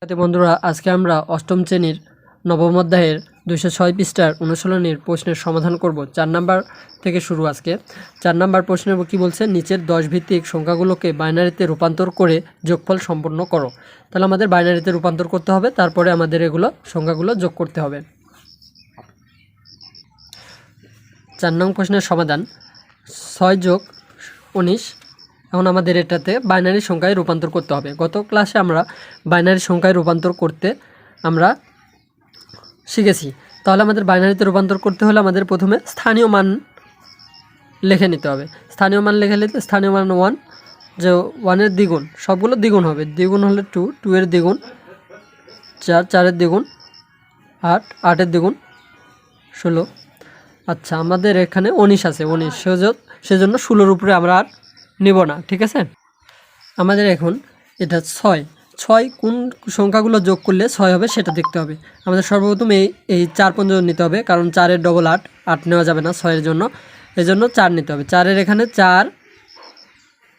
বন্ধুরা আজকে আমরা অষ্টম শ্রেণীর নবম অধ্যায়ের 206 পৃষ্ঠার অনুশীলনীর প্রশ্নের সমাধান করব। 4 নাম্বার থেকে শুরু। আজকে 4 নাম্বার প্রশ্নের কি বলছে, নিচের 10 ভিত্তিক সংখ্যাগুলোকে বাইনারিতে রূপান্তর করে যোগফল সম্পন্ন করো। তাহলে আমাদের বাইনারিতে রূপান্তর করতে হবে, তারপরে আমাদের এগুলো সংখ্যাগুলো যোগ করতে হবে। 4 নং প্রশ্নের সমাধান 6 + 19। এখন আমাদের এটাতে বাইনারি সংখ্যায় রূপান্তর করতে হবে। গত ক্লাসে আমরা বাইনারি সংখ্যায় রূপান্তর করতে আমরা শিখেছি। তাহলে আমাদের বাইনারিতে রূপান্তর করতে হলে আমাদের প্রথমে স্থানীয় মান লিখে নিতে হবে। স্থানীয় মান লিখে নিতে স্থানীয় মান 1, যে 1-এর দ্বিগুণ, সবগুলো দ্বিগুণ হবে। দ্বিগুণ হলে 2, 2-এর দ্বিগুণ 4, 4-এর দ্বিগুণ 8, 8-এর দ্বিগুণ 16। আচ্ছা, আমাদের এখানে 19 আছে, 19, সেজন্য 16-র উপরে আমরা আর নিব না, ঠিক আছে। আমাদের এখন এটা 6 কোন সংখ্যাগুলো যোগ করলে 6 হবে সেটা দেখতে হবে। আমাদের সর্বপ্রথম এই 4 পর্যন্ত নিতে হবে, কারণ 4-এর ডবল 8, 8 নেওয়া যাবে না 6-এর জন্য, এজন্য 4 নিতে হবে। 4-এর এখানে 4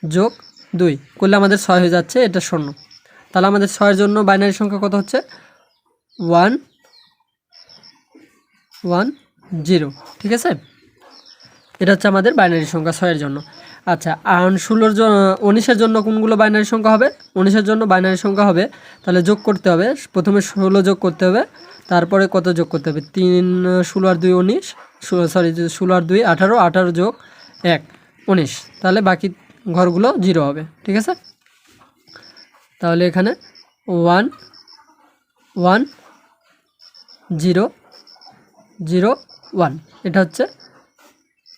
+ 2 করলে আমাদের 6 হয়ে যাচ্ছে, এটা 0। তাহলে আমাদের 6-এর জন্য বাইনারি সংখ্যা কত হচ্ছে 1 1 0, ঠিক আছে। এটা হচ্ছে আমাদের বাইনারি সংখ্যা 6-এর জন্য। আচ্ছা, 19-এর জন্য কোনগুলো বাইনারি সংখ্যা হবে? 19-এর জন্য বাইনারি সংখ্যা হবে, তাহলে যোগ করতে হবে। প্রথমে 16 যোগ করতে হবে, তারপরে কত যোগ করতে হবে? 3 16 আর 2 19, সরি 16 আর 2 18, 18 যোগ 1 19। তাহলে বাকি ঘরগুলো 0 হবে, ঠিক আছে। তাহলে এখানে 1 1 0 0 1, এটা হচ্ছে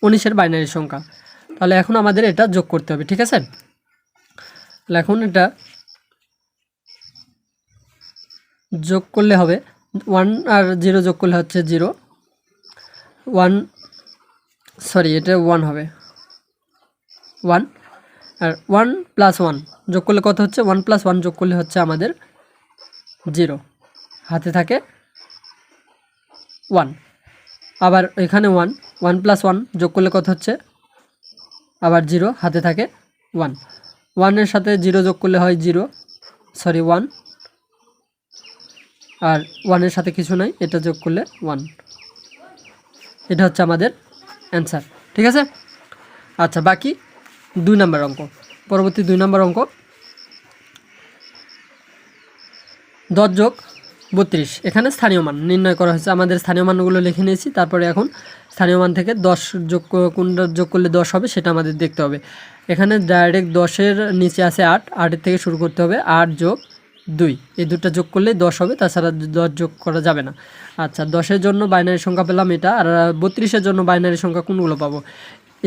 19-এর বাইনারি সংখ্যা। তাহলে এখন আমাদের এটা যোগ করতে হবে, ঠিক আছে। তাহলে এখন এটা যোগ করলে হবে 1 আর 0 যোগ করলে হচ্ছে 0, 1 সরি এটা 1 হবে 1, আর 1 + 1 যোগ করলে কত হচ্ছে? 1 + 1 যোগ করলে হচ্ছে আমাদের 0, হাতে থাকে 1। আবার এখানে 1 + 1 যোগ করলে কত হচ্ছে? আবার 0, হাতে থাকে 1। 1-এর সাথে 0 যোগ করলে হয় 0, সরি 1, আর 1-এর সাথে কিছু নাই, এটা যোগ করলে 1। এটা হচ্ছে আমাদের অ্যান্সার, ঠিক আছে। আচ্ছা, বাকি 2 নম্বর অঙ্ক। পরবর্তী 2 নম্বর অঙ্ক 10 + 32। এখানে স্থানীয় মান নির্ণয় করা হয়েছে। আমাদের স্থানীয় মানগুলো লিখে নিয়েছি, তারপরে এখন স্থানীয় মান থেকে 10 কোনটা যোগ করলে 10 হবে সেটা আমাদের দেখতে হবে। এখানে ডাইরেক্ট 10-এর নিচে আছে 8, 8-এর থেকে শুরু করতে হবে। 8 + 2, এই দুটো যোগ করলে 10 হবে, তাছাড়া 10 যোগ করা যাবে না। আচ্ছা, 10-এর জন্য বাইনারি সংখ্যা পেলাম এটা, আর 32-এর জন্য বাইনারি সংখ্যা কোনগুলো পাবো?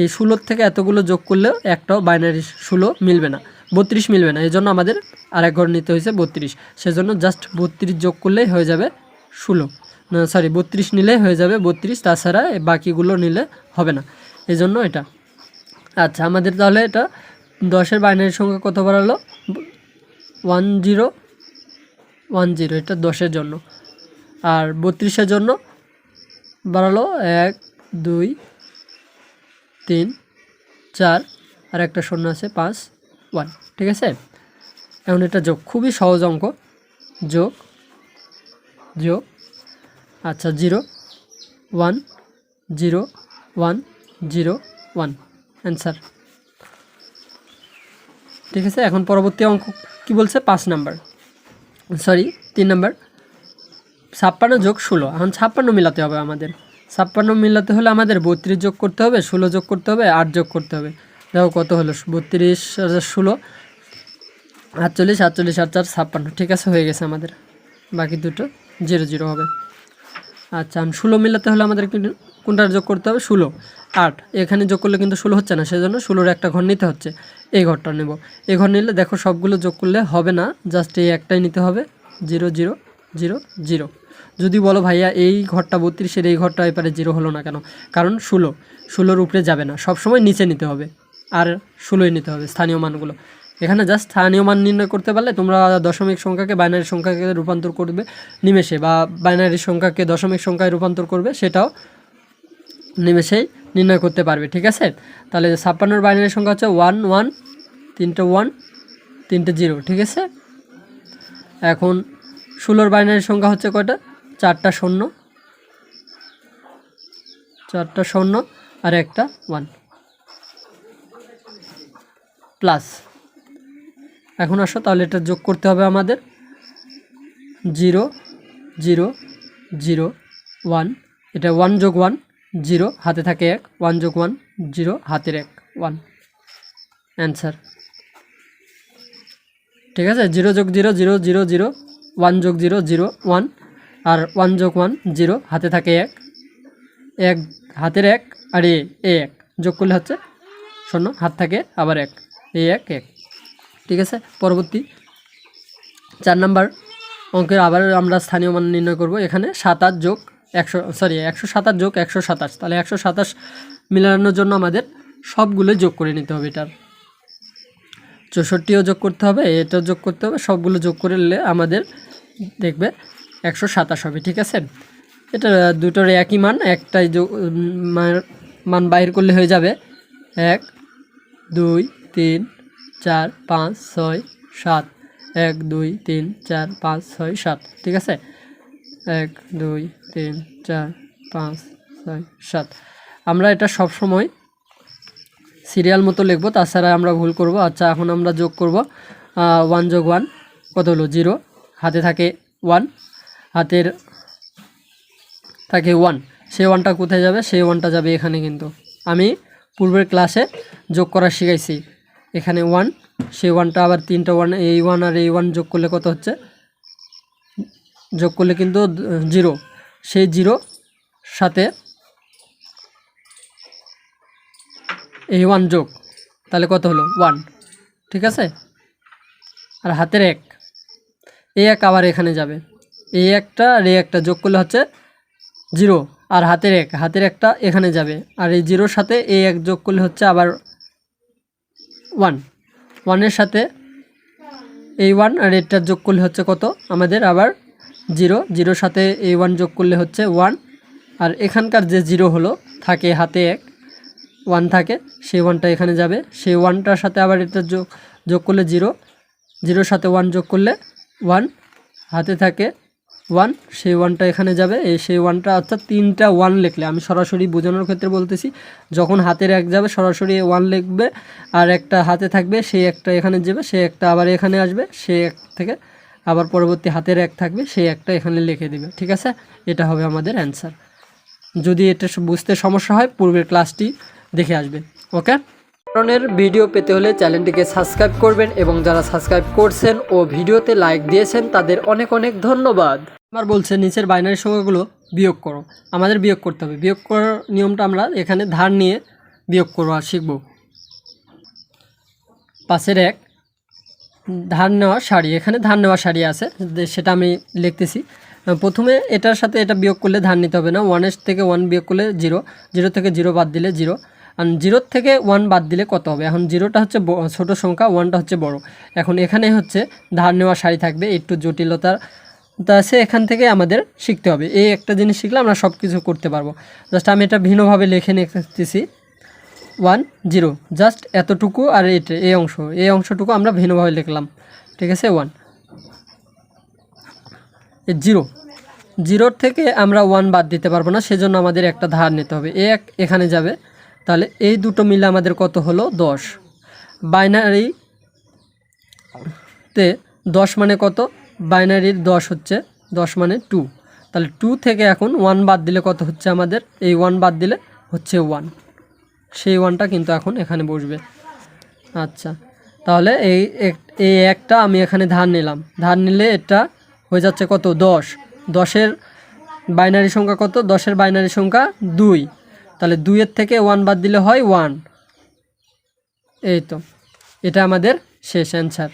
এই 16 থেকে এতগুলো যোগ করলেও একটাও বাইনারি 16 মিলবে না, 32 মিলবে না। এই জন্য আমাদের আরেক ঘর নিতে হয়েছে 32। সেজন্য জাস্ট 32 যোগ করলেই হয়ে যাবে 16, সরি 32 নিলেই হয়ে যাবে 32, তাছাড়া বাকিগুলো নিলে হবে না, এই জন্য এটা। আচ্ছা, আমাদের তাহলে এটা 10-এর বাইনারি সংখ্যা কত বাড়ালো? 1010, এটা 10-এর জন্য। আর 32-এর জন্য বাড়ালো 1 2 3 4, আর একটা 0 আছে 5 1, ঠিক আছে। এখন এটা যোগ, খুবই সহজ অঙ্ক। যোগ যোগ আচ্ছা 0 1 0 1 0 1, অ্যান্সার, ঠিক আছে। এখন পরবর্তী অঙ্ক কি বলছে? 5 নাম্বার, সরি 3 নাম্বার। 56 + 16। এখন 56 মিলাতে হবে আমাদের। 56 মিলাতে হলে আমাদের 32 যোগ করতে হবে, 16 যোগ করতে হবে, 8 যোগ করতে হবে। দেখো কত হলো? 32 আর 16 48, 48 আর 4 56, ঠিক আছে, হয়ে গেছে আমাদের। বাকি দুটো 0 0 হবে। আচ্ছা, 16 মিলাতে হলে আমাদের কোনটা যোগ করতে হবে? 16 8, এখানে যোগ করলে কিন্তু 16 হচ্ছে না, সেজন্য 16-র একটা ঘর নিতে হচ্ছে। এই ঘরটা নেব। এই ঘর নিলে দেখো সবগুলো যোগ করলে হবে না, জাস্ট এই একটাই নিতে হবে, 0 0 0 0। যদি বলো ভাইয়া এই ঘরটা 32-এর, এই ঘরটা এপারে 0 হলো না কেন? কারণ 16-র উপরে যাবে না, সবসময় নিচে নিতে হবে, আর 16ই নিতে হবে স্থানীয় মানগুলো। এখানে জাস্ট স্থানীয় মান নির্ণয় করতে পারলে তোমরা দশমিক সংখ্যাকে বাইনারি সংখ্যাকে রূপান্তর করবে নিমেষে, বা বাইনারি সংখ্যাকে দশমিক সংখ্যায় রূপান্তর করবে সেটাও নিমেষেই নির্ণয় করতে পারবে, ঠিক আছে। তাহলে 56-র বাইনারি সংখ্যা হচ্ছে 1 1, 3টে 1 3টে 0, ঠিক আছে। এখন 16 বাইনারি সংখ্যা হচ্ছে কয়টা? 4টা শূন্য, 4টা শূন্য আর একটা 1 প্লাস। এখন আসো তাহলে এটা যোগ করতে হবে আমাদের। 0 0 0 1, এটা 1 যোগ 1 0, হাতে থাকে 1, 1 যোগ 1 0, হাতের 1 1, অ্যান্সার। ঠিক আছে, 0 যোগ 0 0 0 0, 1 যোগ 0 0 1, আর 1 যোগ 1 0, হাতে থাকে 1 1, হাতের 1 আর এ 1 যোগ করলে হচ্ছে 0, হাত থাকে আবার 1 এ 1 1। ঠিক আছে, পরবর্তী 4 নাম্বার অঙ্কের আবার আমরা স্থানীয় মান নির্ণয় করব। এখানে 27 যোগ 127 যোগ 127, তাহলে 127 মিলানোর জন্য আমাদের সবগুলো যোগ করে নিতে হবে। এটার 64ও যোগ করতে হবে, এটাও যোগ করতে হবে, সবগুলো যোগ করে নিলে আমাদের দেখবে 127 হবে। ঠিক আছে, এটা দুটোর একই মান, একটাই মান বাইর করলে হয়ে যাবে 1 2 3 4 5 6 7, 1 2 3 4 5 6 7। ঠিক আছে, 1 2 3 4 5 6 7। আমরা এটা সব সময় সিরিয়াল মতো লিখব, তাছাড়া আমরা ভুল করব। আচ্ছা, এখন আমরা যোগ করব। 1 যোগ 1 কত হলো? 0, হাতে থাকে 1, হাতের থাকে 1, সেই 1টা কোথায় যাবে? সেই 1টা যাবে এখানে। কিন্তু আমি পূর্বের ক্লাসে যোগ করা শিখাইছি, এখানে 1, সেই 1টা আবার 3টা 1, এই 1 আর এই 1 যোগ করলে কত হচ্ছে? যোগ করলে কিন্তু 0, সেই 0 সাথে এই 1 যোগ, তাহলে কত হলো? 1। ঠিক আছে, আর হাতের 1, এই 1 আবার এখানে যাবে, এই একটা আর এই একটা যোগ করলে হচ্ছে 0, আর হাতের 1, হাতের 1টা এখানে যাবে, আর এই 0 সাথে এই 1 যোগ করলে হচ্ছে আবার 1, 1-এর সাথে এই 1 আর এটা যোগ করলে হচ্ছে কত আমাদের? আবার 0, 0-র সাথে এই 1 যোগ করলে হচ্ছে 1, আর এখানকার যে 0 হলো থাকে হাতে 1 1 থাকে, সেই 1টা এখানে যাবে, সেই 1টার সাথে আবার এটা যোগ করলে 0, 0-র সাথে 1 যোগ করলে 1, হাতে থাকে 1, সেই 1টা এখানে যাবে, এই সেই 1টা, অর্থাৎ 3টা 1 লিখলে, আমি সরাসরি বোঝানোর ক্ষেত্রে বলতেছি, যখন হাতের 1 যাবে সরাসরি 1 লিখবে, আর একটা হাতে থাকবে সেই একটা এখানে যাবে, সেই একটা আবার এখানে আসবে, সেই 1 থেকে আবার পরবর্তী হাতের 1 থাকবে, সেই একটা এখানে লিখে দিবে। ঠিক আছে, এটা হবে আমাদের অ্যান্সার। যদি এটা বুঝতে সমস্যা হয় পূর্বের ক্লাসটি দেখে আসবে। ওকে, ধরনের ভিডিও পেতে হলে চ্যানেলটিকে সাবস্ক্রাইব করবেন, এবং যারা সাবস্ক্রাইব করছেন ও ভিডিওতে লাইক দিয়েছেন তাদের অনেক অনেক ধন্যবাদ। আমার বলছে নিচের বাইনারি সংখ্যাগুলো বিয়োগ করো, আমাদের বিয়োগ করতে হবে। বিয়োগ করার নিয়মটা আমরা এখানে ধার নিয়ে বিয়োগ করবো আর শিখব। 5-এর 1 ধার নেওয়া শাড়ি, এখানে ধার নেওয়া শাড়ি আছে, সেটা আমি লিখতেছি। প্রথমে এটার সাথে এটা বিয়োগ করলে ধার নিতে হবে না, 1-এর থেকে 1 বিয়োগ করলে 0, 0 থেকে 0 বাদ দিলে 0, আর 0 থেকে 1 বাদ দিলে কত হবে? এখন 0টা হচ্ছে ছোট সংখ্যা, 1টা হচ্ছে বড়। এখন এখানে হচ্ছে ধার নেওয়া শাড়ি থাকবে, একটু জটিলতা আছে, এখান থেকে আমাদের শিখতে হবে। এই একটা জিনিস শিখলে আমরা সব কিছু করতে পারবো। জাস্ট আমি এটা ভিন্নভাবে লিখে নিতেছি, 1 0, জাস্ট এতটুকু, আর এই অংশটুকু আমরা ভিন্নভাবে লিখলাম। ঠিক আছে, 1 0, 0 থেকে আমরা 1 বাদ দিতে পারবো না, সেজন্য আমাদের একটা ধার নিতে হবে, এক এখানে যাবে, তাহলে এই দুটো মিলে আমাদের কত হলো? 10। বাইনারিতে 10 মানে কত? বাইনারির 10 হচ্ছে 10 মানে 2, তাহলে 2 থেকে এখন 1 বাদ দিলে কত হচ্ছে আমাদের? এই 1 বাদ দিলে হচ্ছে 1, সেই 1টা কিন্তু এখন এখানে বসবে। আচ্ছা, তাহলে এই একটা আমি এখানে ধার নিলাম, ধার নিলে এটা হয়ে যাচ্ছে কত? 10। 10-এর বাইনারি সংখ্যা কত? 10-এর বাইনারি সংখ্যা 2, তাহলে 2-এর থেকে 1 বাদ দিলে হয় 1। এই তো, এটা আমাদের শেষ অ্যান্সার।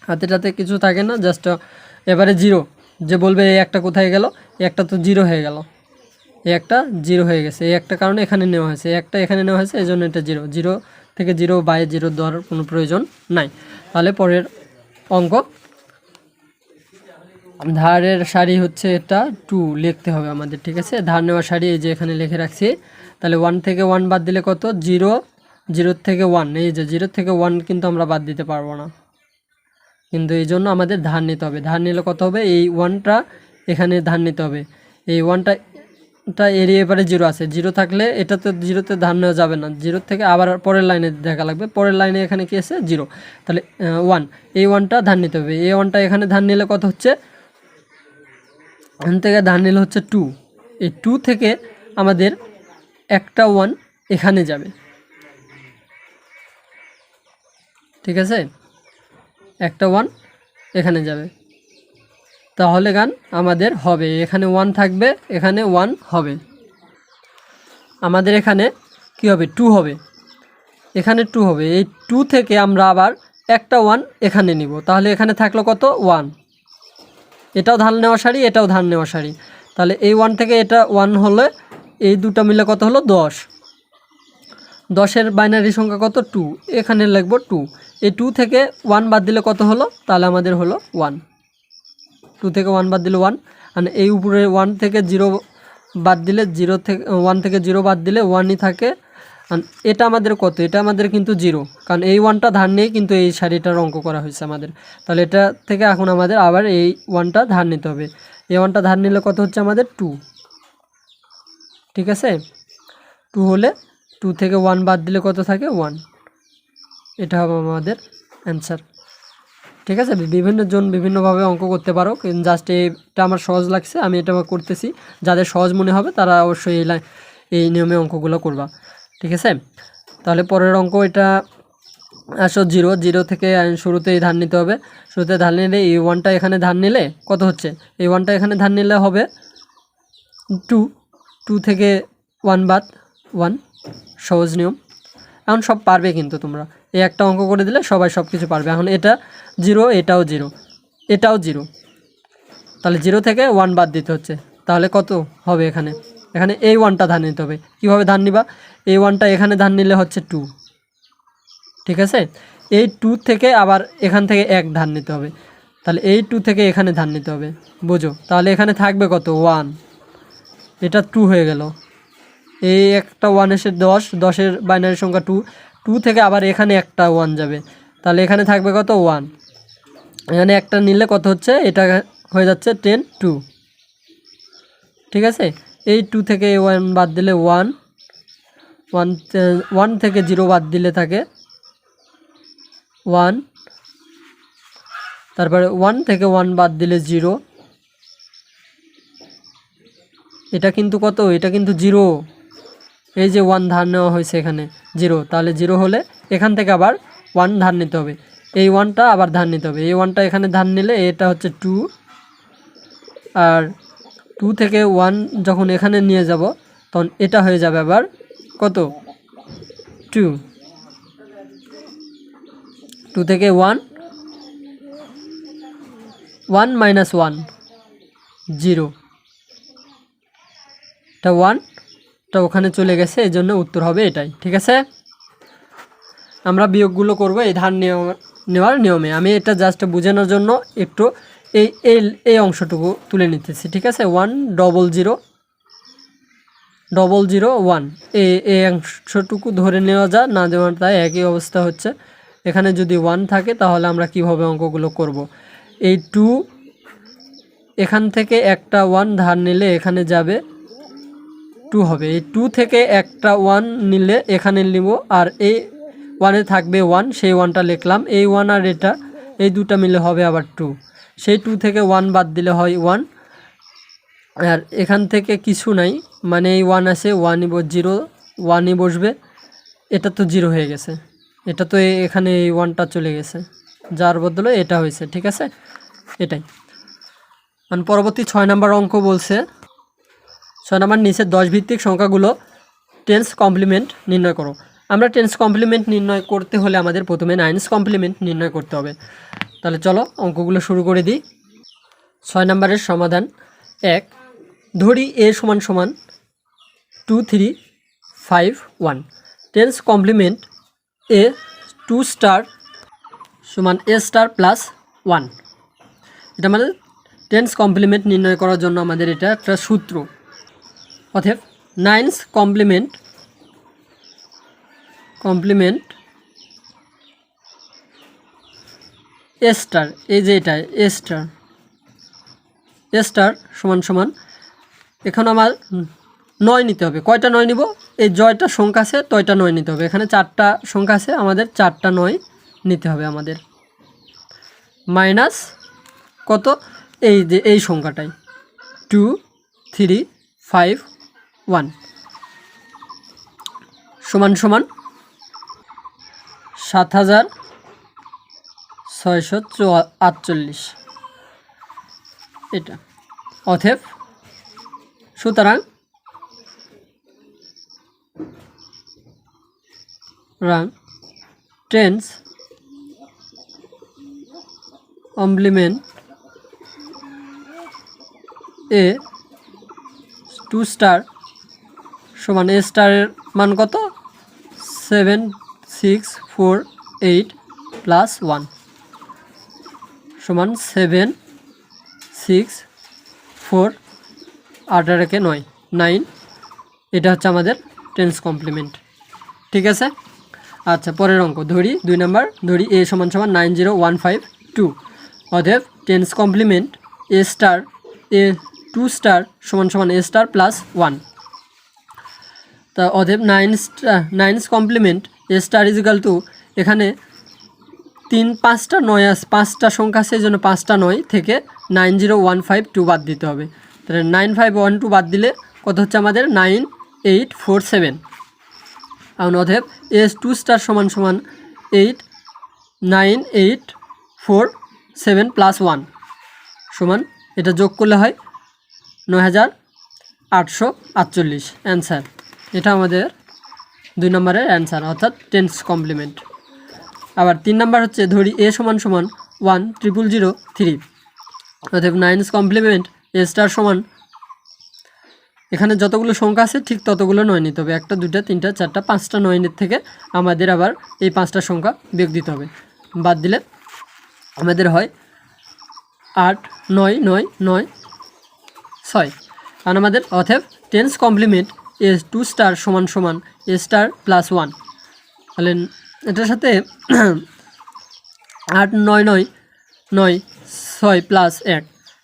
হাতেটাতে কিছু থাকে না, জাস্ট এবারে 0, যে বলবে এই একটা কোথায় গেল? এই একটা তো 0 হয়ে গেল, এই একটা 0 হয়ে গেছে, এই একটা কারণে এখানে নেওয়া হয়েছে, একটা এখানে নেওয়া হয়েছে, এই জন্য এটা 0। 0 থেকে 0 বাই 0 দেওয়ার কোনো প্রয়োজন নাই। তাহলে পরের অঙ্ক, ধারের শাড়ি হচ্ছে এটা 2 লিখতে হবে আমাদের। ঠিক আছে, ধার নেওয়া শাড়ি এই যে এখানে লিখে রাখছি। তাহলে 1 থেকে 1 বাদ দিলে কত? 0, 0 থেকে 1, এই যে 0 থেকে 1 কিন্তু আমরা বাদ দিতে পারবো না, কিন্তু এই জন্য আমাদের ধার নিতে হবে। ধার নিলে কত হবে, এই ওয়ানটা এখানে ধার নিতে হবে। এই ওয়ানটা এর এবারে জিরো আছে, জিরো থাকলে এটা তো জিরোতে ধার নেওয়া যাবে না, জিরোর থেকে আবার পরের লাইনে দেখা লাগবে। পরের লাইনে এখানে কি আছে, জিরো, তাহলে ওয়ান, এই ওয়ানটা ধার নিতে হবে। এই ওয়ানটা এখানে ধার নিলে কত হচ্ছে, এখান থেকে ধার নিলে হচ্ছে টু। এই টু থেকে আমাদের একটা ওয়ান এখানে যাবে, ঠিক আছে, একটা ওয়ান এখানে যাবে। তাহলে গান আমাদের হবে, এখানে ওয়ান থাকবে, এখানে ওয়ান হবে, আমাদের এখানে কি হবে, টু হবে, এখানে টু হবে। এই টু থেকে আমরা আবার একটা ওয়ান এখানে নিব, তাহলে এখানে থাকলো কত, ওয়ান। এটাও ধার নেওয়া সারি, এটাও ধার নেওয়া সারি, তাহলে এই ওয়ান থেকে এটা ওয়ান হলে এই দুটো মিলে কত হলো, 10। 10-এর বাইনারি সংখ্যা কত, টু, এখানে লিখব টু। এই টু থেকে ওয়ান বাদ দিলে কত হলো, তাহলে আমাদের হলো ওয়ান। টু থেকে ওয়ান বাদ দিলে ওয়ান, আর এই উপরে ওয়ান থেকে জিরো বাদ দিলে, জিরো থেকে ওয়ান থেকে জিরো বাদ দিলে ওয়ানই থাকে। আর এটা আমাদের কত, এটা আমাদের কিন্তু জিরো, কারণ এই ওয়ানটা ধার নিয়ে কিন্তু এই সারিটার অঙ্ক করা হয়েছে আমাদের। তাহলে এটা থেকে এখন আমাদের আবার এই ওয়ানটা ধার নিতে হবে। এই ওয়ানটা ধার নিলে কত হচ্ছে আমাদের, টু, ঠিক আছে। টু হলে টু থেকে ওয়ান বাদ দিলে কত থাকে, ওয়ান। এটা হবে আমাদের অ্যান্সার, ঠিক আছে। বিভিন্ন জন বিভিন্নভাবে অঙ্ক করতে পারো, কিন্তু জাস্ট এটা আমার সহজ লাগছে, আমি এটা করতেছি। যাদের সহজ মনে হবে তারা অবশ্যই এই নিয়মে অঙ্কগুলো করবা, ঠিক আছে। তাহলে পরের অঙ্ক, এটা আসো জিরো, জিরো থেকে শুরুতেই ধার নিতে হবে। শুরুতে ধার নিলে এই ওয়ানটা এখানে ধার নিলে কত হচ্ছে, এই ওয়ানটা এখানে ধার নিলে হবে টু, টু থেকে ওয়ান বাদ, ওয়ান, সহজ নিয়ম। এখন সব পারবে কিন্তু তোমরা, এই একটা অঙ্ক করে দিলে সবাই সব কিছু পারবে। এখন এটা জিরো, এটাও জিরো, এটাও জিরো, তাহলে জিরো থেকে ওয়ান বাদ দিতে হচ্ছে, তাহলে কত হবে, এখানে এখানে এই ওয়ানটা ধার নিতে হবে। কীভাবে ধার নিবা, এই ওয়ানটা এখানে ধার নিলে হচ্ছে টু, ঠিক আছে। এই টু থেকে আবার এখান থেকে এক ধার নিতে হবে, তাহলে এই টু থেকে এখানে ধার নিতে হবে, বোঝো। তাহলে এখানে থাকবে কত, ওয়ান, এটা টু হয়ে গেল। এই একটা ওয়ান এসে 10, 10-এর বাইনারি সংখ্যা টু, টু থেকে আবার এখানে একটা ওয়ান যাবে, তাহলে এখানে থাকবে কত, ওয়ান। এখানে একটা নিলে কত হচ্ছে, এটা হয়ে যাচ্ছে 10, 2, ঠিক আছে। এই টু থেকে ওয়ান বাদ দিলে ওয়ান, ওয়ান থেকে জিরো বাদ দিলে থাকে ওয়ান, তারপরে ওয়ান থেকে ওয়ান বাদ দিলে জিরো, এটা কিন্তু কত, এটা কিন্তু জিরো। এই যে ওয়ান ধার নেওয়া হয়েছে এখানে, জিরো, তাহলে জিরো হলে এখান থেকে আবার ওয়ান ধার নিতে হবে, এই ওয়ানটা আবার ধার নিতে হবে। এই ওয়ানটা এখানে ধার নিলে এটা হচ্ছে টু, আর টু থেকে ওয়ান যখন এখানে নিয়ে যাব তখন এটা হয়ে যাবে আবার কত, টু, টু থেকে one, one minus one, zero, এটা ওয়ানটা ওখানে চলে গেছে, এই জন্য উত্তর হবে এটাই, ঠিক আছে। আমরা বিয়োগগুলো করব এই ধার নেওয়ার নিয়মে। আমি এটা জাস্ট বোঝানোর জন্য একটু এই এই এই অংশটুকু তুলে নিতেছি, ঠিক আছে। 10001 এই অংশটুকু ধরে নেওয়া যা, না দেওয়া তাই একই অবস্থা হচ্ছে। এখানে যদি 1 থাকে তাহলে আমরা কিভাবে অঙ্কগুলো করব। এই 2 এখান থেকে একটা 1 ধার নিলে এখানে যাবে 2 হবে। এই 2 থেকে একটা 1 নিলে এখানে নিব, আর এই 1-এ থাকবে 1, সেই 1টা লিখলাম। এই 1 আর এটা, এই দুটা মিলে হবে আবার 2। সেই 2 থেকে 1 বাদ দিলে হয় 1, আর এখান থেকে কিছু নাই, মানে এই 1 আছে, 1ই 0, 1ই বসবে। এটা তো 0 হয়ে গেছে, এটা তো এখানে এই 1টা চলে গেছে, যার বদলে এটা হয়েছে, ঠিক আছে। এটাই মানে পরবর্তী 6 নাম্বার অঙ্ক বলছে, 6 নাম্বার নিচে 10 ভিত্তিক সংখ্যাগুলো টেন্স কমপ্লিমেন্ট নির্ণয় করো। আমরা টেন্স কমপ্লিমেন্ট নির্ণয় করতে হলে আমাদের প্রথমে নাইন্স কমপ্লিমেন্ট নির্ণয় করতে হবে। তাহলে চলো অঙ্কগুলো শুরু করে দিই। 6 নাম্বারের সমাধান। 1, ধরি a সমান সমান 2 3 5 1। টেন্স কমপ্লিমেন্ট a 2 স্টার সমান a স্টার প্লাস 1। এটা মানে টেন্স কমপ্লিমেন্ট নির্ণয় করার জন্য আমাদের এটা একটা সূত্র। অতএব নাইন্স কমপ্লিমেন্ট এ স্টার, এই যে এটা এ স্টার, এ স্টার সমান সমান, এখন আমার 9 নিতে হবে। কয়টা 9 নিব? এই জয়টা সংখ্যা আছে তয়টা 9 নিতে হবে। এখানে 4টা সংখ্যা আছে, আমাদের 4টা 9 নিতে হবে আমাদের। মাইনাস কত? এই যে এই সংখ্যাটাই 2 3 5 1 সমান সমান 7648। এটা অতএব সুতরাং টেন্স কমপ্লিমেন্ট এ 2 স্টার সমান এ স্টারের মান কত? 7648 প্লাস 1 সমান 7 6 4 8 আর 9 9। এটা হচ্ছে আমাদের টেন্স কমপ্লিমেন্ট। ঠিক আছে। আচ্ছা, পরের অঙ্ক ধরি 2 নাম্বার, ধরি এ সমান সমান 90152। অতএব ten's complement a star a 2 star সমান সমান এ স্টার প্লাস 1। তা অতএব 9 complement a star is equal to, এখানে 5টা 9 আছে, 5টা সংখ্যা আছে, এই জন্য 5টা 9 থেকে 90152 বাদ দিতে হবে। তাহলে 9512 বাদ দিলে কত হচ্ছে আমাদের? 9847। এখন অতএব এস 2 স্টার সমান সমান 9847 প্লাস 1 সমান, এটা যোগ করলে হয় 9848 অ্যান্সার। এটা আমাদের 2 নম্বরের অ্যান্সার, অর্থাৎ টেন্স কমপ্লিমেন্ট। আবার 3 নাম্বার হচ্ছে ধরি এ সমান সমান 10003। অতএব 9 কমপ্লিমেন্ট এ স্টার সমান, এখানে যতগুলো সংখ্যা আছে ঠিক ততগুলো 9 নিতে হবে। 1টা 2টা 3টা 4টা 5টা 9 থেকে আমাদের আবার এই 5টা সংখ্যা বিয়োগ দিতে হবে। বাদ দিলে আমাদের হয় 8 9 9 9 6। কারণ আমাদের অতএব টেন্স কমপ্লিমেন্ট এ 2 স্টার সমান সমান এ স্টার প্লাস 1। তাহলে এটার সাথে 8 9 9 9 6 প্লাস 1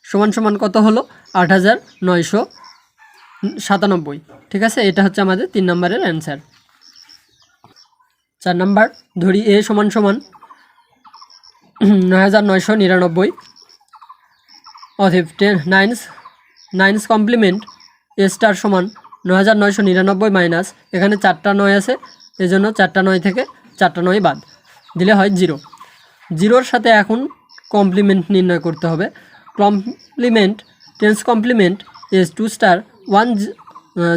সমান সমান কত হলো? 8997। ঠিক আছে, এটা হচ্ছে আমাদের 3 নম্বরের অ্যান্সার। 4 নাম্বার ধরি এ সমান সমান 9999। অতএব 9 কমপ্লিমেন্ট এ স্টার সমান 9999 মাইনাস, এখানে 4টা 9 আছে, এই জন্য 4টা 9 থেকে 4টা 9 বাদ দিলে হয় 0। 0-র সাথে এখন কমপ্লিমেন্ট নির্ণয় করতে হবে। Complement ten's complement is 2 star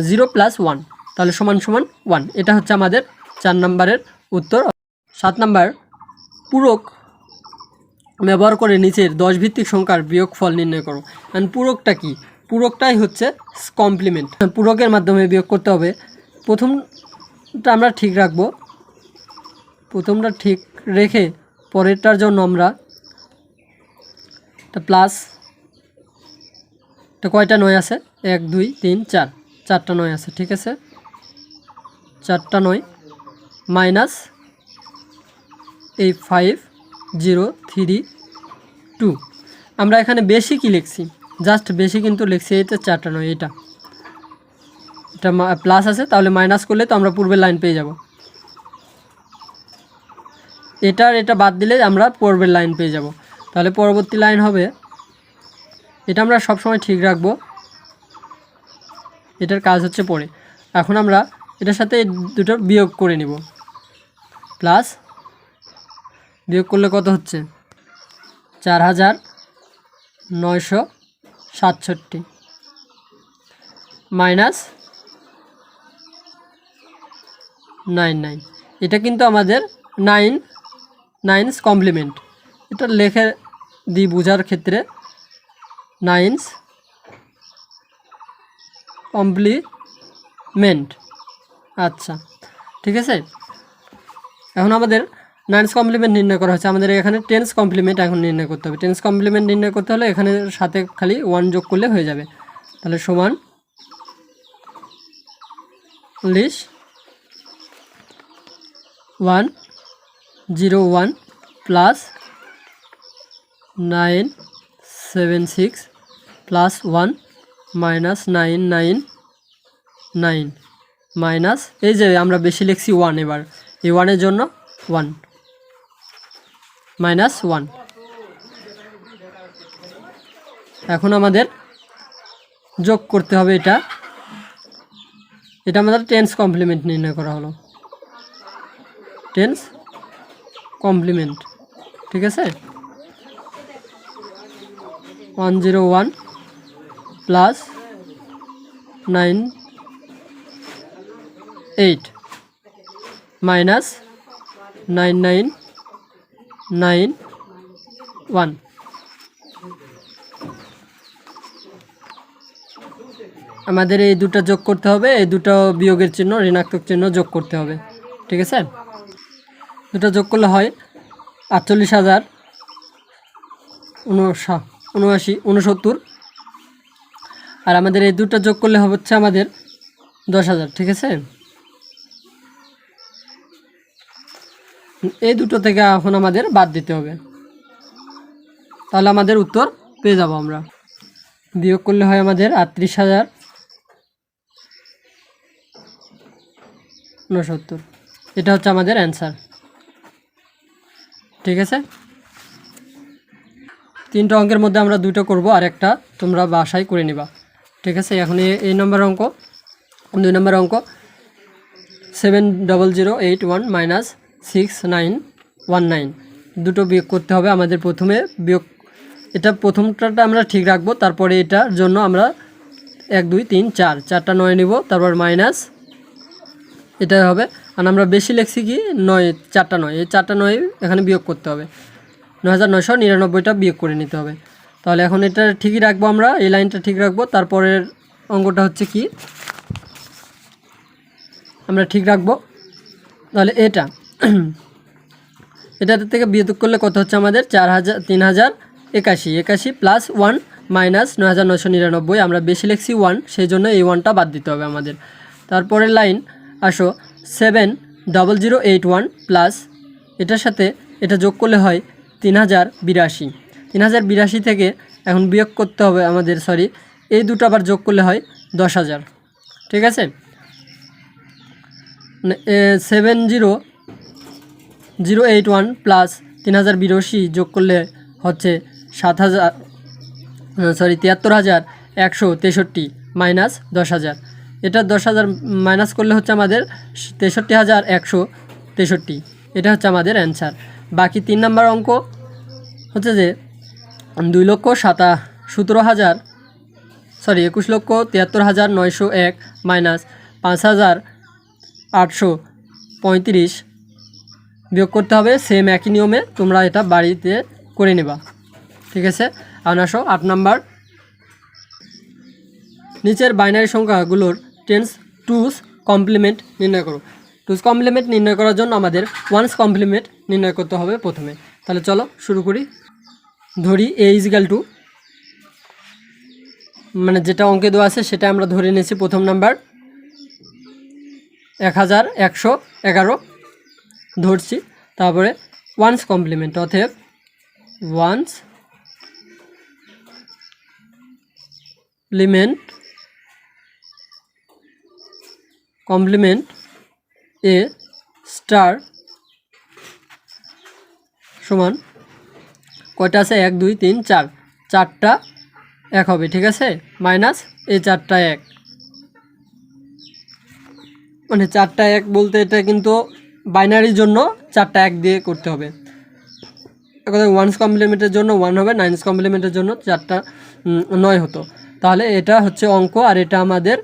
0 plus 1, তাহলে সমান সমান 1। এটা হচ্ছে আমাদের 4 নম্বরের উত্তর। 7 নাম্বার পূরক ব্যবহার করে নিচের 10 ভিত্তিক সংখ্যার বিয়োগফল নির্ণয় করো। অ্যান্ড পূরকটা কি? পূরকটাই হচ্ছে কমপ্লিমেন্ট। পূরকের মাধ্যমে বিয়োগ করতে হবে। প্রথমটা আমরা ঠিক রাখবো, প্রথমটা ঠিক রেখে পরেরটার জন্য আমরা একটা প্লাস, এটা কয়টা 9 আছে? 1 2 3 4, 4টা 9 আছে। ঠিক আছে, 4টা 9 মাইনাস এই 5 0 3 2। আমরা এখানে বেশি কি লিখছি? জাস্ট বেশি কিন্তু লিখছি, এইটা 4টা 9, এটা প্লাস আছে, তাহলে মাইনাস করলে তো আমরা পূর্বের লাইন পেয়ে যাব। এটা বাদ দিলে আমরা পূর্বের লাইন পেয়ে যাব। তাহলে পরবর্তী লাইন হবে, এটা আমরা সবসময় ঠিক রাখবো, এটার কাজ হচ্ছে পরে। এখন আমরা এটার সাথে দুটো বিয়োগ করে নিব। প্লাস বিয়োগ করলে কত হচ্ছে? 4967 মাইনাস 99। এটা কিন্তু আমাদের 9 কমপ্লিমেন্ট। এটা লেখে দিই বোঝার ক্ষেত্রে, 9 কমপ্লিমেন্ট। আচ্ছা, ঠিক আছে। এখন আমাদের 9 কমপ্লিমেন্ট নির্ণয় করা হচ্ছে, আমাদের এখানে 10 কমপ্লিমেন্ট এখন নির্ণয় করতে হবে। 10 কমপ্লিমেন্ট নির্ণয় করতে হলে এখানে সাথে খালি 1 যোগ করলে হয়ে যাবে। তাহলে সমান 101 প্লাস 976 প্লাস 1 মাইনাস 999 মাইনাস এই যে আমরা বেশি লিখছি 1, এবার এই 1-এর জন্য 1 মাইনাস 1। এখন আমাদের যোগ করতে হবে এটা আমাদের টেন্স কমপ্লিমেন্ট নির্ণয় করা হলো, টেন্স কমপ্লিমেন্ট, ঠিক আছে। 101 প্লাস 98 মাইনাস 9991। আমাদের এই দুটো যোগ করতে হবে, এই দুটো বিয়োগের চিহ্ন ঋণাত্মক চিহ্ন যোগ করতে হবে, ঠিক আছে। দুটো যোগ করলে হয় 48,079 আর আমাদের এই দুটো যোগ করলে হচ্ছে আমাদের 10,000, ঠিক আছে। এই দুটো থেকে এখন আমাদের বাদ দিতে হবে, তাহলে আমাদের উত্তর পেয়ে যাব আমরা। বিয়োগ করলে হয় আমাদের 38,069, এটা হচ্ছে আমাদের অ্যান্সার, ঠিক আছে। তিনটা অঙ্কের মধ্যে আমরা দুটো করব, আর একটা তোমরা বাসায় করে নিবা, ঠিক আছে। এখন এই নম্বর অঙ্ক, 2 নম্বর অঙ্ক 70081 মাইনাস 6919, দুটো বিয়োগ করতে হবে আমাদের। প্রথমে বিয়োগ, এটা প্রথমটা আমরা ঠিক রাখবো, তারপরে এটার জন্য আমরা 1 2 3 4 4টা 9 নিব, তারপর মাইনাস এটা হবে। আর আমরা বেশি লিখছি কি 9, 4টা 9, এই 4টা 9 এখানে বিয়োগ করতে হবে, 9999টা বিয়োগ করে নিতে হবে। তাহলে এখন এটা ঠিকই রাখবো, আমরা এই লাইনটা ঠিক রাখবো। তারপরের অঙ্কটা হচ্ছে কি আমরা ঠিক রাখবো, তাহলে এটার থেকে বিয়োগ করলে কত হচ্ছে আমাদের 3081 প্লাস 1 মাইনাস 9999, আমরা বেশি লিখছি 1, সেই জন্য এই 1টা বাদ দিতে হবে আমাদের। তারপরের লাইন আসো 70081 প্লাস এটার সাথে এটা যোগ করলে হয় 3082, 3082 থেকে এখন বিয়োগ করতে হবে আমাদের, সরি এই দুটো আবার যোগ করলে হয় 10,000, ঠিক আছে। 70081 প্লাস 3082 যোগ করলে হচ্ছে 73,163 মাইনাস 10,000, এটা 10,000 মাইনাস করলে হচ্ছে আমাদের 63,163, এটা হচ্ছে আমাদের অ্যান্সার। বাকি 3 নম্বর অঙ্ক হচ্ছে যে 21,73,901 মাইনাস 5,835 বিয়োগ করতে হবে। সেম একই নিয়মে তোমরা এটা বাড়িতে করে নেবা, ঠিক আছে। আর আসো 8 নাম্বার, নিচের বাইনারি সংখ্যাগুলোর টেন্স টুস কমপ্লিমেন্ট নির্ণয় করো। টুস কমপ্লিমেন্ট নির্ণয় করার জন্য আমাদের ওয়ান্স কমপ্লিমেন্ট নির্ণয় করতে হবে প্রথমে। তাহলে চলো শুরু করি। ধরি a = মানে যেটা অঙ্কে দেওয়া আছে সেটা আমরা ধরে নিয়েছি। প্রথম নাম্বার 1111 ধরছি, তারপরে ওয়ান্স কমপ্লিমেন্ট, অতএব ওয়ান্স কমপ্লিমেন্ট a স্টার সমান কয়টা আছে 1 2 3 4, 4টা 1 হবে, ঠিক আছে, মাইনাস এই 4টা 1, মানে 4টা 1 বলতে এটা কিন্তু বাইনারির জন্য 4টা 1 দিয়ে করতে হবে। এখন ওয়ান্স কমপ্লিমেন্টের জন্য 1 হবে, নাইনস কমপ্লিমেন্টের জন্য 4টা 9 হতো। তাহলে এটা হচ্ছে অঙ্ক, আর এটা আমাদের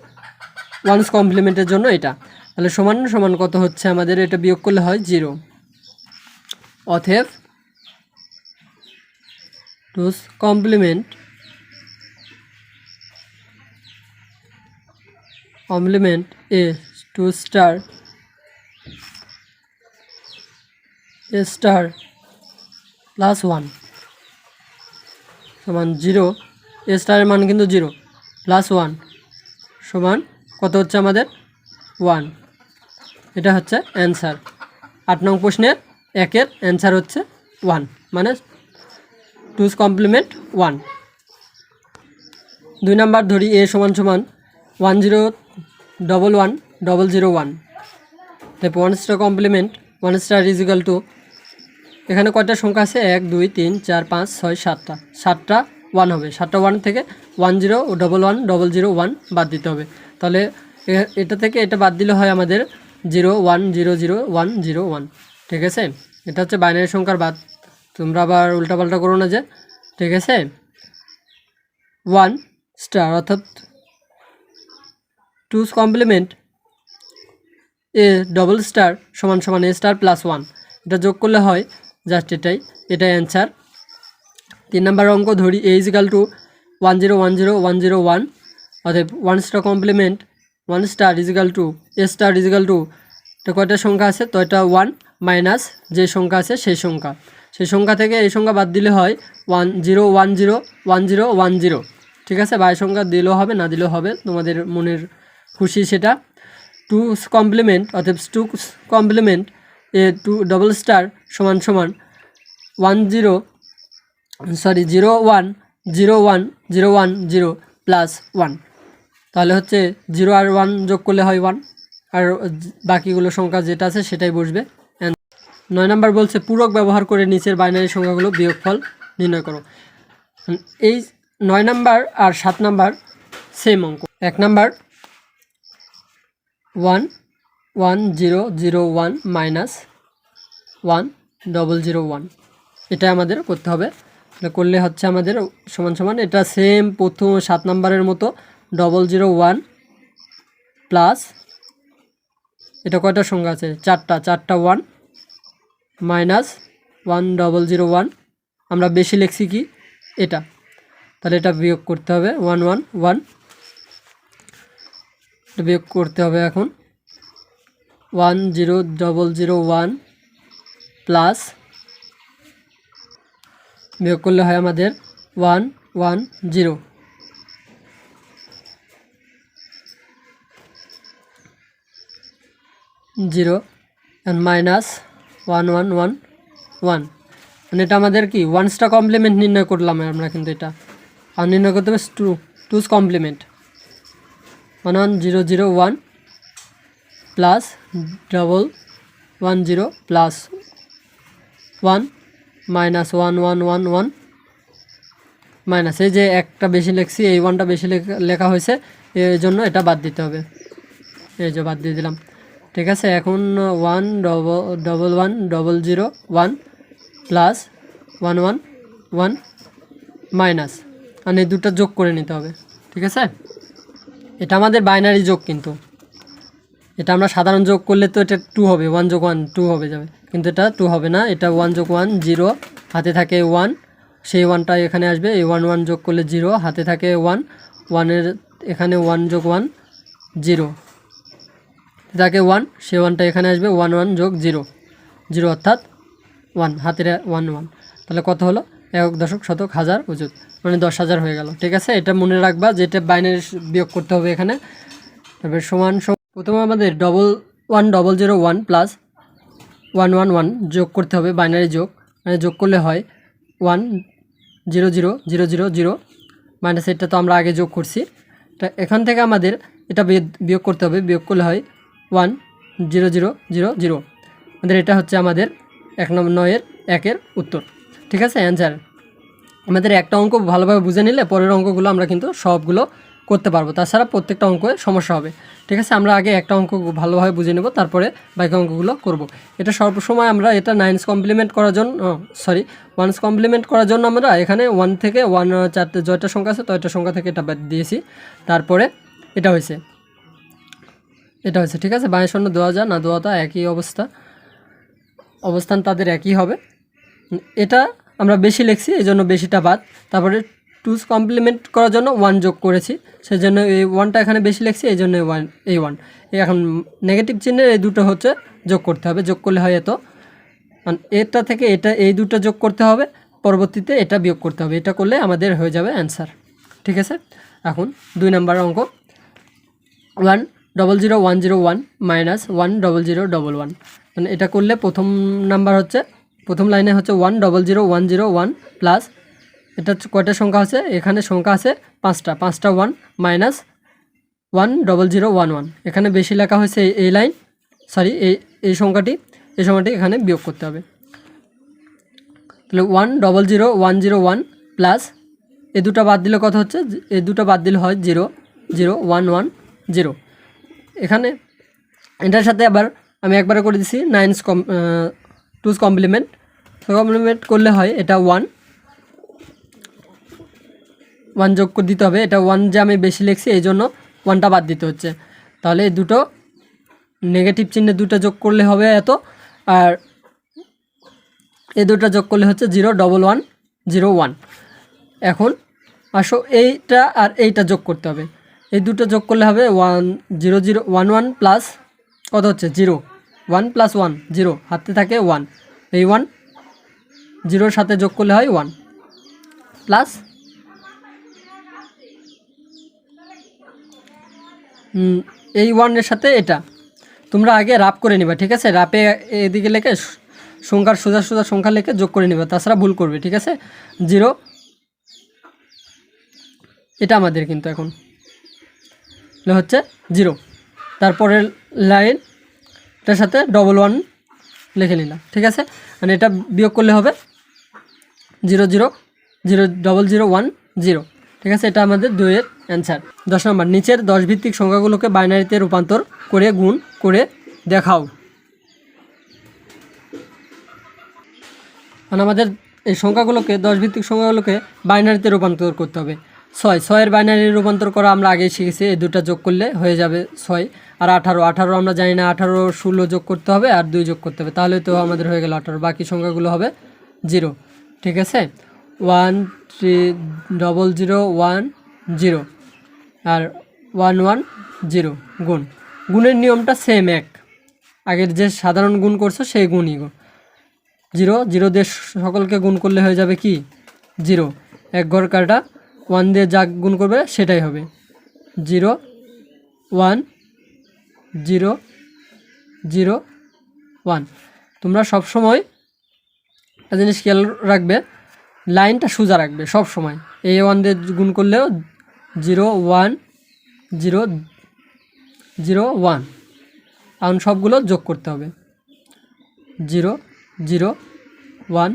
ওয়ান্স কমপ্লিমেন্টের জন্য এটা। তাহলে সমান সমান কত হচ্ছে আমাদের, এটা বিয়োগ করলে হয় 0, অতএব two's complement a two star a star plus 1 সমান 0, a স্টারের মান কিন্তু 0 প্লাস 1 সমান কত হচ্ছে আমাদের 1, এটা হচ্ছে অ্যান্সার। 8 নং প্রশ্নের 1-এর অ্যান্সার হচ্ছে 1, মানে 2's কমপ্লিমেন্ট 1। 2 নাম্বার ধরি a সমান সমান 10111001, তাই 1 star complement 1 star is equal to, এখানে কয়টা সংখ্যা আছে 1 2 3 4 5 6 7টা, 7টা 1 হবে, 7টা 1 থেকে 10111001 বাদ দিতে হবে। তাহলে এটা থেকে এটা বাদ দিলে হয় আমাদের 01000101, ঠিক আছে। এটা হচ্ছে বাইনারি সংখ্যার বাদ, তোমরা আবার উল্টাপাল্টা করো না যে, ঠিক আছে। 1 স্টার অর্থাৎ 2's কমপ্লিমেন্ট এ ডবল স্টার সমান সমান a স্টার প্লাস 1, এটা যোগ করলে হয় জাস্ট এটাই অ্যান্সার। 3 নাম্বার অঙ্ক ধরি a ইজ ইকুয়াল টু 10101001, অর্থাৎ 1 star complement 1 star is equal to a star is equal to, এটা কয়টা সংখ্যা আছে, তো এটা 1 মাইনাস যে সংখ্যা আছে সেই সংখ্যা থেকে এই সংখ্যা বাদ দিলে হয় 10101010, ঠিক আছে। বাই সংখ্যা দিলেও হবে না দিলেও হবে, তোমাদের মনের খুশি সেটা। 2's কমপ্লিমেন্ট অর্থাৎ 2's কমপ্লিমেন্ট এ 2 ডবল স্টার সমান সমান 01010110 প্লাস 1, তাহলে হচ্ছে 0 আর 1 যোগ করলে হয় 1, আর বাকিগুলো সংখ্যা যেটা আছে সেটাই বসবে। 9 নাম্বার বলছে পূরক ব্যবহার করে নিচের বাইনারি সংখ্যাগুলো বিয়োগফল নির্ণয় করো। এই 9 নাম্বার আর 7 নাম্বার সেম অঙ্ক। 1 নাম্বার 11001 মাইনাস 1001, এটা আমাদের করতে হবে। করলে হচ্ছে আমাদের সমান সমান, এটা সেম প্রথম 7 নাম্বারের মতো 001 প্লাস, এটা কয়টা সংখ্যা আছে, 4টা 1 মাইনাস 1001, আমরা বেশি লিখছি কি এটা, তাহলে এটা বিয়োগ করতে হবে 111, এটা বিয়োগ করতে হবে এখন 10001 প্লাস, বিয়োগ করলে হয় আমাদের 110, and মাইনাস 1111, মানে এটা আমাদের কি 1 স্টার কমপ্লিমেন্ট নির্ণয় করলাম আমরা, কিন্তু এটা আর নির্ণয় করতে হবে 2's complement 1101 plus 110 plus 1 minus 1111 minus, এই যে একটা বেশি লিখছি, এই 1টা বেশি লেখা হয়েছে, এই জন্য এটা বাদ দিতে হবে, এই যে বাদ দিয়ে দিলাম, ঠিক আছে। এখন 11101 প্লাস 111 মাইনাস, আর এই দুটো যোগ করে নিতে হবে, ঠিক আছে। এটা আমাদের বাইনারি যোগ, কিন্তু এটা আমরা সাধারণ যোগ করলে তো এটা 2 হবে, 1 যোগ 1 2 হবে যাবে, কিন্তু এটা 2 হবে না, এটা 1 যোগ 1 0, হাতে থাকে 1, সেই 1টা এখানে আসবে, এই 1 যোগ করলে 0, হাতে থাকে 1 এর এখানে 1 যোগ 1 0, থাকে 1, সেই 1টা এখানে আসবে, 1 যোগ 0 অর্থাৎ 1, হাতের 1, তাহলে কত হলো 1 দশক শতক হাজার অযুত, মানে 10,000 হয়ে গেল, ঠিক আছে। এটা মনে রাখবা যে এটা বাইনারি বিয়োগ করতে হবে এখানে। তারপরে সমান প্রথমে আমাদের 1001 প্লাস 111 যোগ করতে হবে, বাইনারি যোগ, মানে যোগ করলে হয় 1000000 মাইনাস, এটা তো আমরা আগে যোগ করছি, তা এখান থেকে আমাদের এটা বিয়োগ করতে হবে, বিয়োগ করলে হয় 10000, আমাদের এটা হচ্ছে আমাদের 1 উত্তর, ঠিক আছে অ্যান্সার। আমাদের একটা অঙ্ক ভালোভাবে বুঝে নিলে পরের অঙ্কগুলো আমরা কিন্তু সবগুলো করতে পারবো, তাছাড়া প্রত্যেকটা অঙ্কে সমস্যা হবে, ঠিক আছে। আমরা আগে একটা অঙ্ক ভালোভাবে বুঝে নেব, তারপরে বাকি অঙ্কগুলো করব। এটা সবসময় আমরা এটা 9's কমপ্লিমেন্ট করার জন্য 1's কমপ্লিমেন্ট করার জন্য আমরা এখানে 1 থেকে 1 4টে জয়টা সংখ্যা আছে তয়টা সংখ্যা থেকে এটা বাদ দিয়েছি, তারপরে এটা হয়েছে, ঠিক আছে। বায়ের শূন্য দেওয়া যায় না দেওয়াটা একই অবস্থান তাদের একই হবে, এটা আমরা বেশি লিখছি এই জন্য বেশিটা বাদ, তারপরে 2's কমপ্লিমেন্ট করার জন্য 1 যোগ করেছি, সেই জন্য এই 1টা এখানে বেশি লিখছি, এই জন্য 1 এখন নেগেটিভ চিহ্নের এই দুটো হচ্ছে যোগ করতে হবে, যোগ করলে হয় এত, এটা থেকে এটা এই দুটো যোগ করতে হবে, পরবর্তীতে এটা বিয়োগ করতে হবে, এটা করলে আমাদের হয়ে যাবে অ্যান্সার, ঠিক আছে। এখন 2 নম্বর অঙ্ক 1000101 মাইনাস 10011, মানে এটা করলে প্রথম নাম্বার হচ্ছে প্রথম লাইনে হচ্ছে 1001001 প্লাস এটা কয়টা সংখ্যা আছে, এখানে সংখ্যা আছে 5টা, 5টা 1 মাইনাস 10011, এখানে বেশি লেখা হয়েছে এই লাইন, সরি এই সংখ্যাটি এখানে বিয়োগ করতে হবে। তাহলে 100101 প্লাস এই দুটো বাদ দিলে কত হচ্ছে, এই দুটো বাদ দিলে হয় 00110। এখানে এটার সাথে আবার আমি একবারে করে দিছি 2's কমপ্লিমেন্ট করলে হয় এটা 1 যোগ করে দিতে হবে। এটা 1 যে আমি বেশি লিখছি এই জন্য 1টা বাদ দিতে হচ্ছে। তাহলে এই দুটো নেগেটিভ চিহ্নে দুটো যোগ করলে হবে এত, আর এই দুটো যোগ করলে হচ্ছে 01101। এখন আসো এইটা আর এইটা যোগ করতে হবে, এই দুটো যোগ করলে হবে 10011 প্লাস কত হচ্ছে 0, 1 + 1 0, হাতে থাকে 1, এই 1 0-র সাথে যোগ করলে হয় 1 প্লাস এই 1-এর সাথে এটা তোমরা আগে রাপ করে নিবা, ঠিক আছে? রাপে এদিকে লেখে সংখ্যার সোজা সংখ্যা লেখে যোগ করে নিবা, তাছাড়া ভুল করবে, ঠিক আছে? 0 এটা আমাদের কিন্তু এখন হচ্ছে 0, তারপরের লাইন এটার সাথে 11 লিখে নিলাম, ঠিক আছে? মানে এটা বিয়োগ করলে হবে 0000010, ঠিক আছে? এটা আমাদের 2-এর অ্যান্সার। 10 নম্বর, নিচের 10 ভিত্তিক সংখ্যাগুলোকে বাইনারিতে রূপান্তর করে গুণ করে দেখাও। মানে আমাদের এই সংখ্যাগুলোকে 10 ভিত্তিক সংখ্যাগুলোকে বাইনারিতে রূপান্তর করতে হবে। 6-এর বাইনারি রূপান্তর করা আমরা আগেই শিখেছি, এই দুটো যোগ করলে হয়ে যাবে 6, আর 18 আমরা জানি না, 18 16 যোগ করতে হবে আর 2 যোগ করতে হবে, তাহলে তো আমাদের হয়ে গেল 18। বাকি সংখ্যাগুলো হবে 0, ঠিক আছে? 13001 আর 110 গুণের নিয়মটা সেম এক, আগের যে সাধারণ গুণ করছো সেই গুণই 0 দিয়ে সকলকে গুণ করলে হয়ে যাবে কি 0, এক ঘর কাটা 1 দিয়ে যা গুণ করবে সেটাই হবে 0 1 0 0 1। তোমরা সবসময় একটা জিনিস খেয়াল রাখবে, লাইনটা সোজা রাখবে সব সময়। এই 1 দিয়ে গুণ করলেও 0 1 0 0 1, এখন সবগুলো যোগ করতে হবে 0 0 1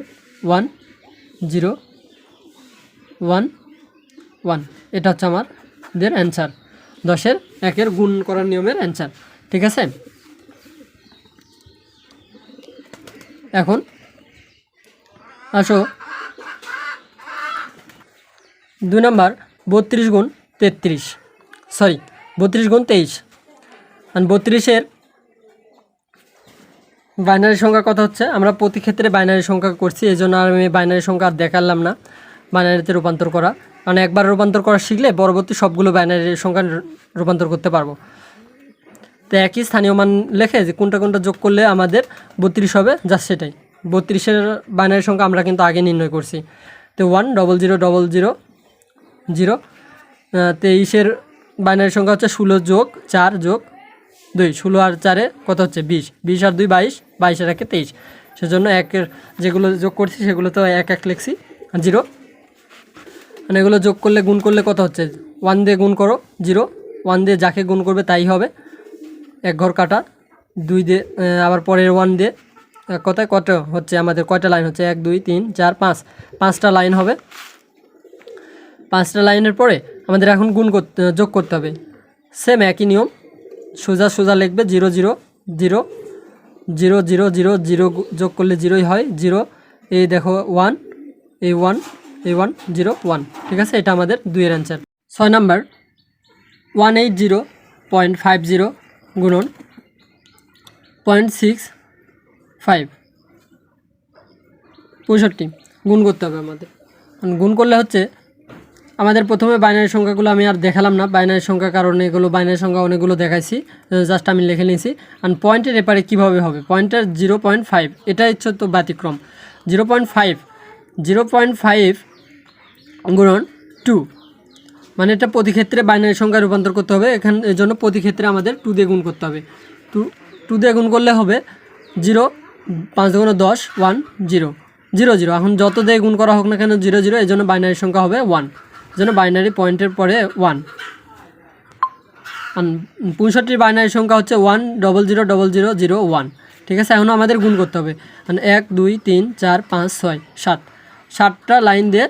1 0 1 1। এটা হচ্ছে আমাদের অ্যান্সার, 10-এর 1-এর গুণ করার নিয়মের অ্যান্সার, ঠিক আছে? এখন আসো 2 নম্বর, 32 গুণ 33, সরি 32 গুণ 23, আর 32-এর বাইনারি সংখ্যা কথা হচ্ছে, আমরা প্রতি ক্ষেত্রে বাইনারি সংখ্যা করছি, এই জন্য আর আমি বাইনারি সংখ্যা আর দেখালাম না বাইনারিতে রূপান্তর করা, কারণ একবার রূপান্তর করা শিখলে পরবর্তী সবগুলো বাইনারি সংখ্যা রূপান্তর করতে পারবো। তো একই স্থানীয় মান লেখে যে কোনটা যোগ করলে আমাদের 32 হবে, জাস্ট সেটাই। 32-এর বাইনারি সংখ্যা আমরা কিন্তু আগে নির্ণয় করছি। তো 1000000, 23-এর বাইনারি সংখ্যা হচ্ছে 16 যোগ 4 যোগ 2, 16 আর 4-এ কত হচ্ছে 20, 20 আর 2 22, 22 আর 1 23, সেজন্য একের যেগুলো যোগ করছি সেগুলো তো 1 1 লিখছি, 0 মানে এগুলো যোগ করলে গুণ করলে কত হচ্ছে 1 দিয়ে গুণ করো 0, 1 দিয়ে যাকে গুণ করবে তাই হবে, এক ঘর কাটা 2 দিয়ে আবার পরের 1 দিয়ে কথায় কত হচ্ছে আমাদের কয়টা লাইন হচ্ছে 1 2 3 4 5, 5টা লাইন হবে। 5টা লাইনের পরে আমাদের এখন যোগ করতে হবে, সেম একই নিয়ম, সোজা লিখবে 0 0 0 0 0 0 0 যোগ করলে 0ই হয় 0, এই দেখো 1 এই 1 এই 1 0 1, ঠিক আছে? এটা আমাদের 2-এর অ্যান্সার। 6 নম্বর, 180.50 গুণন 0.65 65 গুণ করতে হবে আমাদের। গুণ করলে হচ্ছে আমাদের প্রথমে বাইনারি সংখ্যাগুলো আমি আর দেখালাম না, বাইনারি সংখ্যার কারণে এগুলো বাইনারি সংখ্যা অনেকগুলো দেখাইছি, জাস্ট আমি লিখে নিয়েছি। আর পয়েন্টের এপারে কীভাবে হবে, পয়েন্টের 0.5 এটাই হচ্ছে তো ব্যতিক্রম। 0.5 গুণন 2, মানে এটা প্রতি ক্ষেত্রে বাইনারি সংখ্যা রূপান্তর করতে হবে, এখানে এর জন্য প্রতি ক্ষেত্রে আমাদের 2 দিয়ে গুণ করতে হবে। 2 দিয়ে গুণ করলে হবে 0 5 × 10 1 0, জিরো জিরো। এখন যত দিয়ে গুণ করা হোক না কেন জিরো জিরো, এই জন্য বাইনারি সংখ্যা হবে 1, এই জন্য বাইনারি পয়েন্টের পরে 1। 65 বাইনারি সংখ্যা হচ্ছে 1000001। ঠিক আছে, এখন আমাদের গুণ করতে হবে 1 2 3 4 5 6 7, 7টা লাইন দিয়ে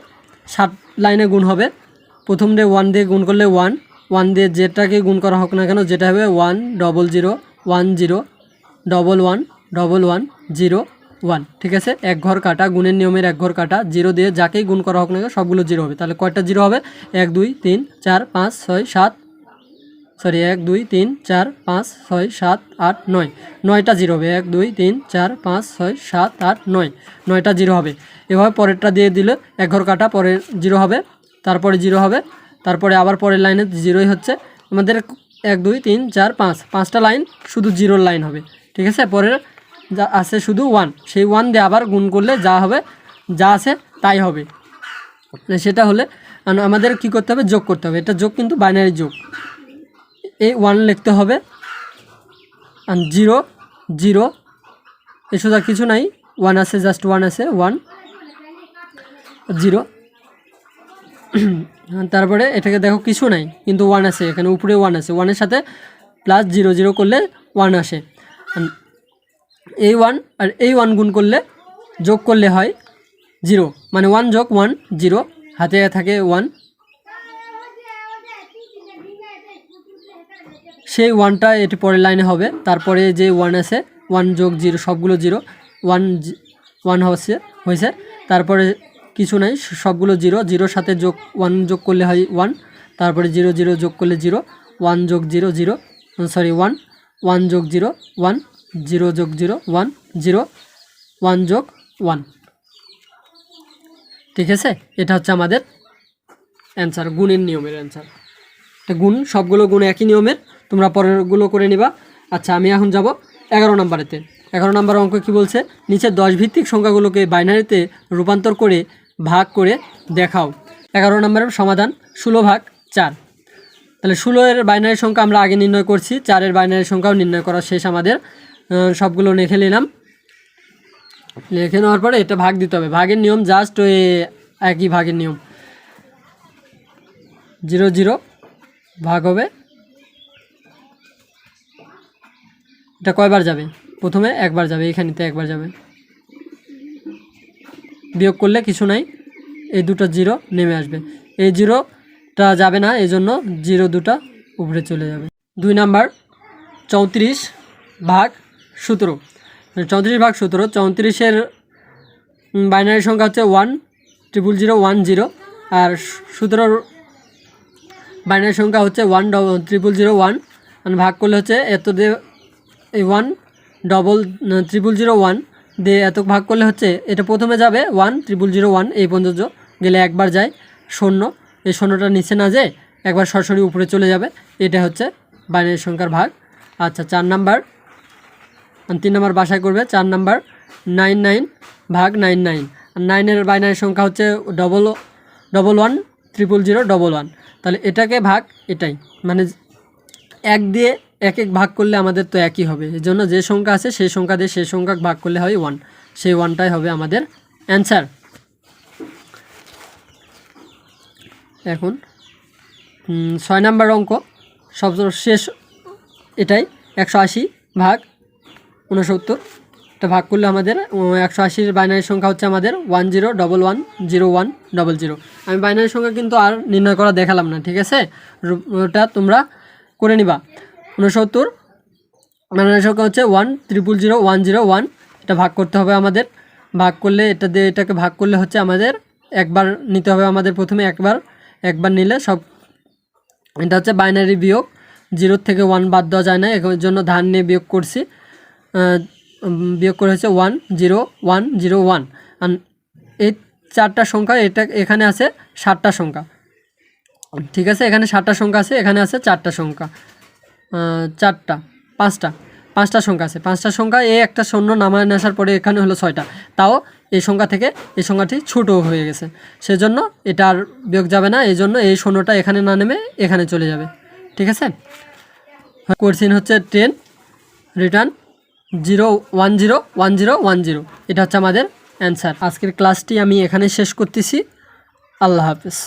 7 লাইনে গুণ হবে। প্রথম দিয়ে 1 দিয়ে গুণ করলে 1, 1 দিয়ে যেটাকে গুণ করা হোক না কেন যেটা হবে 1 0 0 1 0 1 1 1 1 0 1। ঠিক আছে, এক ঘর কাটা, গুণের নিয়মের এক ঘর কাটা, জিরো দিয়ে যাকেই গুণ করা হোক না কেন সবগুলো জিরো হবে। তাহলে কয়টা জিরো হবে? 1 2 3 4 5 6 7, সরি 1 2 3 4 5 6 7 8 9, 9টা জিরো হবে। 1 2 3 4 5 6 7 8 9, 9টা জিরো হবে। এভাবে পরেরটা দিয়ে দিলে এক ঘর কাটা, পরে জিরো হবে, তারপরে জিরো হবে, তারপরে আবার পরের লাইনে জিরোই হচ্ছে আমাদের। 1 2 3 4 5, 5টা লাইন শুধু জিরোর লাইন হবে। ঠিক আছে, পরের যা আছে শুধু 1, সেই 1 দিয়ে আবার গুণ করলে যা হবে, যা আছে তাই হবে। সেটা হলে আমাদের কি করতে হবে? যোগ করতে হবে। এটা যোগ কিন্তু বাইনারি যোগ। এই 1 লিখতে হবে, আর 0 0, এ সোজা কিছু নাই, 1 আছে, জাস্ট 1 আছে, 1 0। তারপরে এটাকে দেখো কিছু নাই কিন্তু 1 আছে, এখানে উপরে 1 আছে, 1-এর সাথে প্লাস 0 0 করলে 1 আসে। এই 1 আর এই 1 গুণ করলে, যোগ করলে হয় 0, মানে 1 যোগ 1 0, হাতে থাকে 1, সেই 1টা এটি পরের লাইনে হবে। তারপরে যে 1 আছে, 1 যোগ 0 সবগুলো 0, 1 1 হয়েছে, তারপরে কিছু নাই, সবগুলো 0, 0-র সাথে যোগ 1 যোগ করলে হয় 1, তারপরে 0 0 যোগ করলে 0, 1 যোগ 0 0, সরি 1, 1 যোগ 0 1, 0 যোগ 0 1 0, 1 যোগ 1। ঠিক আছে, এটা হচ্ছে আমাদের অ্যান্সার, গুণের নিয়মের অ্যান্সার। গুণ, সবগুলো গুণ একই নিয়মের, তোমরা পরেরগুলো করে নিবা। আচ্ছা, আমি এখন যাব 11 নম্বরেতে। 11 নম্বর অঙ্ক কি বলছে? নিচে 10 ভিত্তিক সংখ্যাগুলোকে বাইনারিতে রূপান্তর করে ভাগ করে দেখাও। 11 নম্বরের সমাধান 16 ভাগ 4। তাহলে 16-এর বাইনারি সংখ্যা আমরা আগে নির্ণয় করছি, 4-এর বাইনারি সংখ্যাও নির্ণয় করা শেষ আমাদের। সবগুলো লিখে নিলাম। লিখে নেওয়ার পরে এটা ভাগ দিতে হবে। ভাগের নিয়ম জাস্ট ওই একই ভাগের নিয়ম, 0 0 ভাগ হবে। এটা কয়বার যাবে? প্রথমে একবার যাবে, এখানেতে একবার যাবে, বিয়োগ করলে কিছু নাই, এই দুটো জিরো নেমে আসবে, এই জিরোটা যাবে না, এই জন্য জিরো দুটা উপরে চলে যাবে। 2 নাম্বার 34 ভাগ 17। 34 ভাগ 17, 34-এর বাইনারি সংখ্যা হচ্ছে 1 0 0 1 0, আর 17-র বাইনারি সংখ্যা হচ্ছে 1 0 0 1। ভাগ করলে হচ্ছে এত দিয়ে এই 1 0 0 1 দিয়ে এত ভাগ করলে হচ্ছে, এটা প্রথমে যাবে 1 0 0 1, এই পর্যন্ত গেলে একবার যায় শূন্য, এই শূন্যটা নিচে না যায় একবার সরাসরি উপরে চলে যাবে। এটা হচ্ছে বাইনারি সংখ্যার ভাগ। আচ্ছা, 4 নাম্বার, 3 নাম্বার বাসায় করবে। 4 নাম্বার 99 ভাগ 99। আর 9-এর বাইনারি সংখ্যা হচ্ছে 1 1 0 0 1 1। তাহলে এটাকে ভাগ এটাই, মানে 1 দিয়ে 1 1 ভাগ করলে আমাদের তো একই হবে, এই জন্য যে সংখ্যা আছে সেই সংখ্যা দিয়ে সেই সংখ্যা ভাগ করলে হয় 1, সেই 1টাই হবে আমাদের অ্যান্সার। এখন 6 নাম্বার অঙ্ক, সবশেষ এটাই, 180 ভাগ 69। এটা ভাগ করলে আমাদের 180-এর বাইনারি সংখ্যা হচ্ছে আমাদের 1 0 1 1 0 1 0 0। আমি বাইনারি সংখ্যা কিন্তু আর নির্ণয় করা দেখালাম না, ঠিক আছে, ওটা তোমরা করে নিবা। 69 বাইনারি সংখ্যা হচ্ছে 1 0 0 1 0 1। এটা ভাগ করতে হবে আমাদের। ভাগ করলে এটা দিয়ে এটাকে ভাগ করলে হচ্ছে আমাদের একবার নিতে হবে আমাদের, প্রথমে একবার নিলে সব, এটা হচ্ছে বাইনারি বিয়োগ, 0 থেকে 1 বাদ দেওয়া যায় না, এর জন্য ধান নিয়ে বিয়োগ করছি। বিয়োগ করে হচ্ছে 1 0 1 0 1। আর এই 4টা সংখ্যা, এটা এখানে আছে 7টা সংখ্যা, ঠিক আছে, এখানে 7টা সংখ্যা আছে, এখানে আছে 4টা সংখ্যা, 5টা সংখ্যা আছে। 5টা সংখ্যা, এই একটা শূন্য নামায় আসার পরে এখানে হলো 6টা, তাও এই সংখ্যা থেকে এই সংখ্যাটি ছোটো হয়ে গেছে, সেজন্য এটা আর বিয়োগ যাবে না, এই জন্য এই শূন্যটা এখানে না নেমে এখানে চলে যাবে, ঠিক আছে। কোশ্চেন হচ্ছে 10 রিটার্ন 0 1 0 1 0 1 0, এটা হচ্ছে আমাদের অ্যান্সার। আজকের ক্লাসটি আমি এখানে শেষ করতেছি। আল্লাহ হাফেজ।